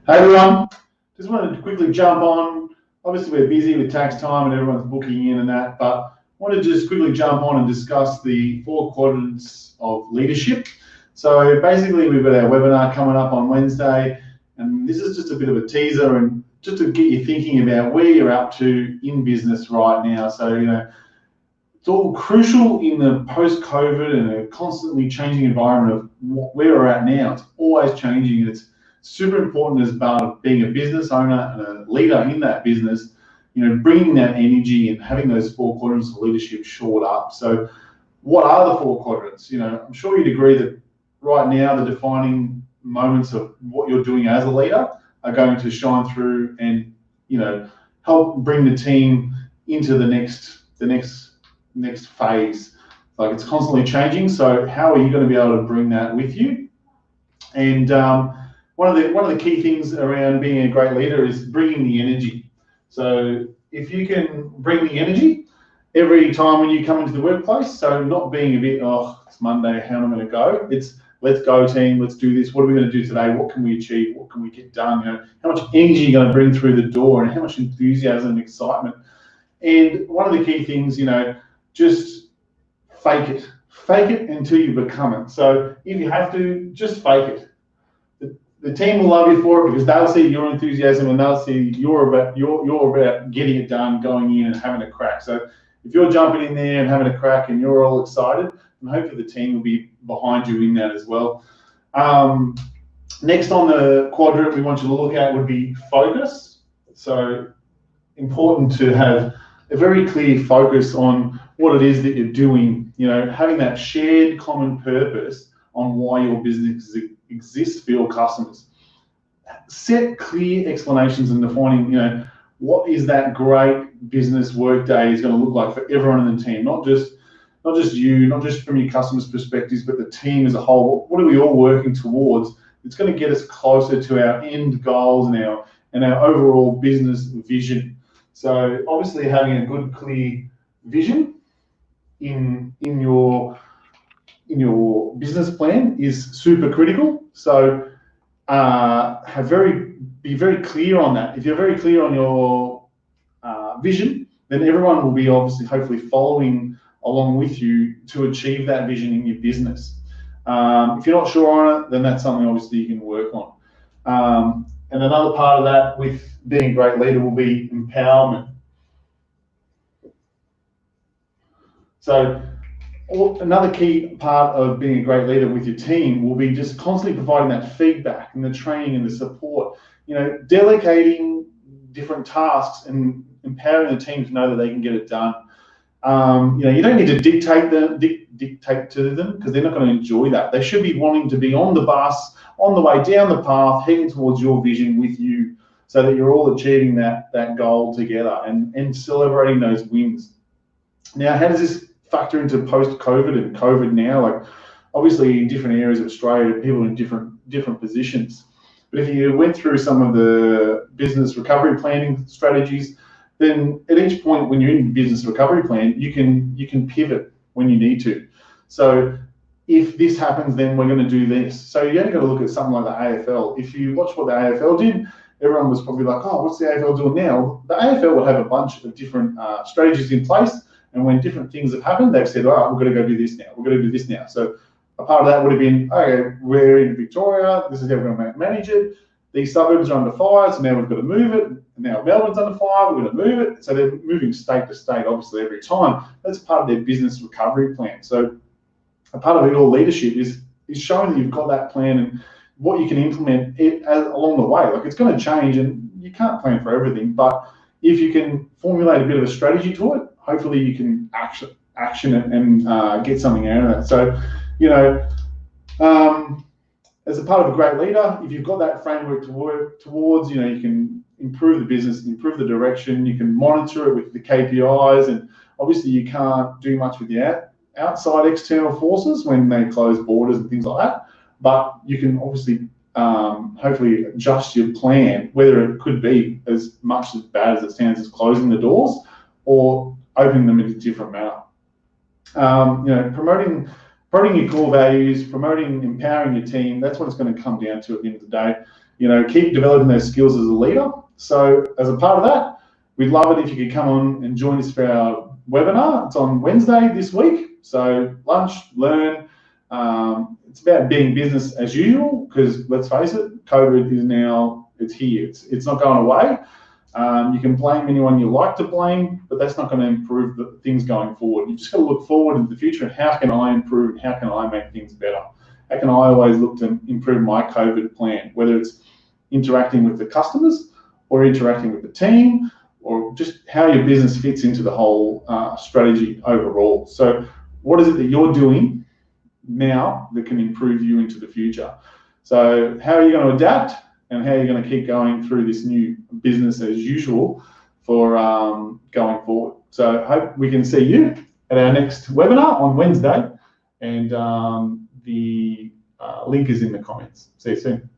Hey everyone, just wanted to quickly jump on. Obviously we're busy with tax time and everyone's booking in and that, but wanted to just quickly jump on and discuss the 4 quadrants of leadership. So basically we've got our webinar coming up on Wednesday, and this is just a bit of a teaser and just to get you thinking about where you're up to in business right now. So, it's all crucial in the post-COVID and a constantly changing environment of where we're at now. It's always changing, and it's super important as part of being a business owner and a leader in that business, bringing that energy and having those 4 quadrants of leadership shored up. So what are the 4 quadrants? I'm sure you'd agree that right now the defining moments of what you're doing as a leader are going to shine through and, help bring the team into the next phase. Like, it's constantly changing. So how are you going to be able to bring that with you? And one of the key things around being a great leader is bringing the energy. So if you can bring the energy every time when you come into the workplace, so not being a bit, oh, it's Monday, how am I going to go? It's let's go team, let's do this. What are we going to do today? What can we achieve? What can we get done? How much energy are you going to bring through the door, and how much enthusiasm and excitement? And one of the key things, just fake it. Fake it until you become it. So if you have to, just fake it. The team will love you for it because they'll see your enthusiasm and they'll see you're about getting it done, going in and having a crack. So if you're jumping in there and having a crack and you're all excited, then hopefully the team will be behind you in that as well. Next on the quadrant we want you to look at would be focus. So important to have a very clear focus on what it is that you're doing, having that shared common purpose on why your business exists for your customers. Set clear explanations and defining, what is that great business work day is going to look like for everyone in the team, not just you, not just from your customers' perspectives, but the team as a whole. What are we all working towards? It's going to get us closer to our end goals and our overall business vision. So obviously having a good, clear vision in your business plan is super critical. So be very clear on that. If you're very clear on your vision, then everyone will be obviously hopefully following along with you to achieve that vision in your business. If you're not sure on it, then that's something obviously you can work on. And another part of that with being a great leader will be empowerment. So another key part of being a great leader with your team will be just constantly providing that feedback and the training and the support, delegating different tasks and empowering the team to know that they can get it done. You don't need to dictate to them because they're not going to enjoy that. They should be wanting to be on the bus, on the way down the path, heading towards your vision with you so that you're all achieving that goal together and celebrating those wins. Now, how does this factor into post-COVID and COVID now? Like, obviously in different areas of Australia, people are in different positions. But if you went through some of the business recovery planning strategies, then at each point when you're in business recovery plan, you can pivot when you need to. So if this happens, then we're going to do this. So you only got to look at something like the AFL. If you watch what the AFL did, everyone was probably like, oh, what's the AFL doing now? The AFL would have a bunch of different strategies in place. And when different things have happened, they've said, all right, we're going to go do this now. We're going to do this now. So a part of that would have been, okay, we're in Victoria. This is how we're going to manage it. These suburbs are under fire, so now we've got to move it. And now Melbourne's under fire, we're going to move it. So they're moving state to state, obviously, every time. That's part of their business recovery plan. So a part of your leadership is showing that you've got that plan and what you can implement along the way. Like, it's going to change, and you can't plan for everything. But if you can formulate a bit of a strategy to it, hopefully you can action it and get something out of that. So, as a part of a great leader, if you've got that framework to work towards, you can improve the business, improve the direction, you can monitor it with the KPIs, and obviously you can't do much with the outside external forces when they close borders and things like that, but you can obviously hopefully adjust your plan, whether it could be as much as bad as it sounds as closing the doors or opening them in a different manner. Promoting promoting your core values, promoting, empowering your team. That's what it's going to come down to at the end of the day. You know, keep developing those skills as a leader. So as a part of that, we'd love it if you could come on and join us for our webinar. It's on Wednesday this week. So lunch, learn. It's about being business as usual, because let's face it, COVID is now, it's here. It's not going away. You can blame anyone you like to blame, but that's not going to improve the things going forward. You just got to look forward into the future and how can I improve and how can I make things better? How can I always look to improve my COVID plan, whether it's interacting with the customers or interacting with the team, or just how your business fits into the whole strategy overall. So what is it that you're doing now that can improve you into the future? So how are you going to adapt, and how are you going to keep going through this new business as usual for going forward? So I hope we can see you at our next webinar on Wednesday, and the link is in the comments. See you soon.